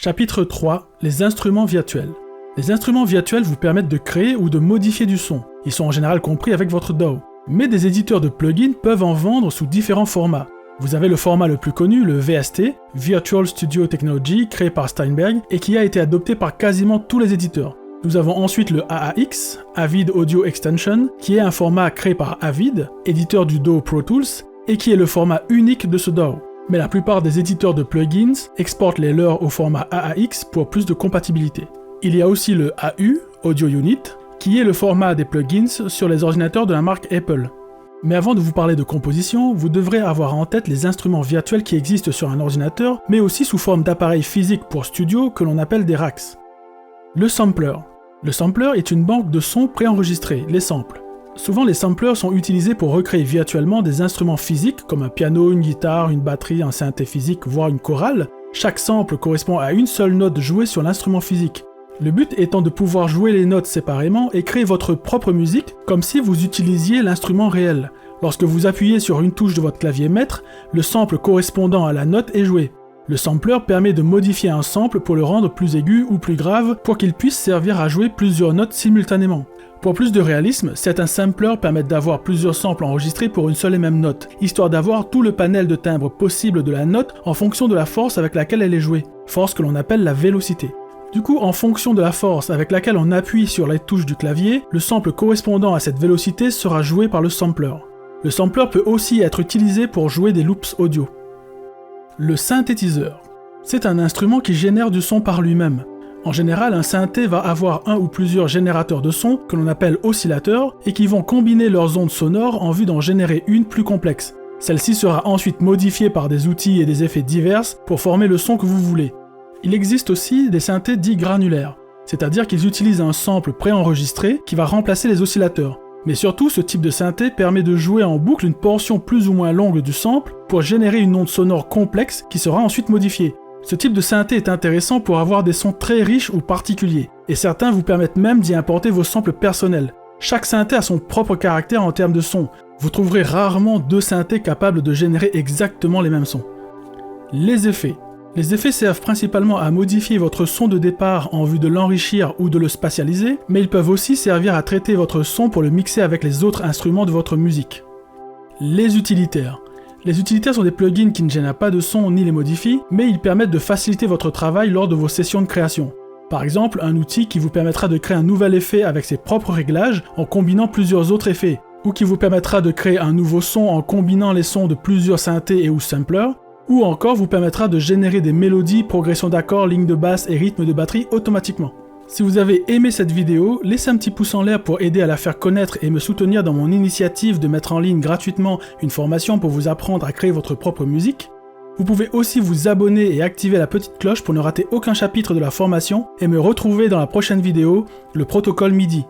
Chapitre 3. Les instruments virtuels. Les instruments virtuels vous permettent de créer ou de modifier du son. Ils sont en général compris avec votre DAW. Mais des éditeurs de plugins peuvent en vendre sous différents formats. Vous avez le format le plus connu, le VST, Virtual Studio Technology, créé par Steinberg, et qui a été adopté par quasiment tous les éditeurs. Nous avons ensuite le AAX, Avid Audio Extension, qui est un format créé par Avid, éditeur du DAW Pro Tools, et qui est le format unique de ce DAW. Mais la plupart des éditeurs de plugins exportent les leurs au format AAX pour plus de compatibilité. Il y a aussi le AU, Audio Unit, qui est le format des plugins sur les ordinateurs de la marque Apple. Mais avant de vous parler de composition, vous devrez avoir en tête les instruments virtuels qui existent sur un ordinateur, mais aussi sous forme d'appareils physiques pour studio que l'on appelle des racks. Le sampler. Le sampler est une banque de sons préenregistrés, les samples. Souvent les samplers sont utilisés pour recréer virtuellement des instruments physiques comme un piano, une guitare, une batterie, un synthé physique, voire une chorale. Chaque sample correspond à une seule note jouée sur l'instrument physique. Le but étant de pouvoir jouer les notes séparément et créer votre propre musique comme si vous utilisiez l'instrument réel. Lorsque vous appuyez sur une touche de votre clavier maître, le sample correspondant à la note est joué. Le sampler permet de modifier un sample pour le rendre plus aigu ou plus grave pour qu'il puisse servir à jouer plusieurs notes simultanément. Pour plus de réalisme, certains samplers permettent d'avoir plusieurs samples enregistrés pour une seule et même note, histoire d'avoir tout le panel de timbres possible de la note en fonction de la force avec laquelle elle est jouée, force que l'on appelle la vélocité. Du coup, en fonction de la force avec laquelle on appuie sur les touches du clavier, le sample correspondant à cette vélocité sera joué par le sampler. Le sampler peut aussi être utilisé pour jouer des loops audio. Le synthétiseur. C'est un instrument qui génère du son par lui-même. En général, un synthé va avoir un ou plusieurs générateurs de son, que l'on appelle oscillateurs, et qui vont combiner leurs ondes sonores en vue d'en générer une plus complexe. Celle-ci sera ensuite modifiée par des outils et des effets divers pour former le son que vous voulez. Il existe aussi des synthés dits granulaires, c'est-à-dire qu'ils utilisent un sample préenregistré qui va remplacer les oscillateurs. Mais surtout, ce type de synthé permet de jouer en boucle une portion plus ou moins longue du sample pour générer une onde sonore complexe qui sera ensuite modifiée. Ce type de synthé est intéressant pour avoir des sons très riches ou particuliers, et certains vous permettent même d'y importer vos samples personnels. Chaque synthé a son propre caractère en termes de son. Vous trouverez rarement deux synthés capables de générer exactement les mêmes sons. Les effets. Les effets servent principalement à modifier votre son de départ en vue de l'enrichir ou de le spatialiser, mais ils peuvent aussi servir à traiter votre son pour le mixer avec les autres instruments de votre musique. Les utilitaires. Les utilitaires sont des plugins qui ne génèrent pas de son ni les modifient, mais ils permettent de faciliter votre travail lors de vos sessions de création. Par exemple, un outil qui vous permettra de créer un nouvel effet avec ses propres réglages en combinant plusieurs autres effets, ou qui vous permettra de créer un nouveau son en combinant les sons de plusieurs synthés et ou samplers, ou encore vous permettra de générer des mélodies, progressions d'accords, lignes de basse et rythmes de batterie automatiquement. Si vous avez aimé cette vidéo, laissez un petit pouce en l'air pour aider à la faire connaître et me soutenir dans mon initiative de mettre en ligne gratuitement une formation pour vous apprendre à créer votre propre musique. Vous pouvez aussi vous abonner et activer la petite cloche pour ne rater aucun chapitre de la formation et me retrouver dans la prochaine vidéo, le protocole MIDI.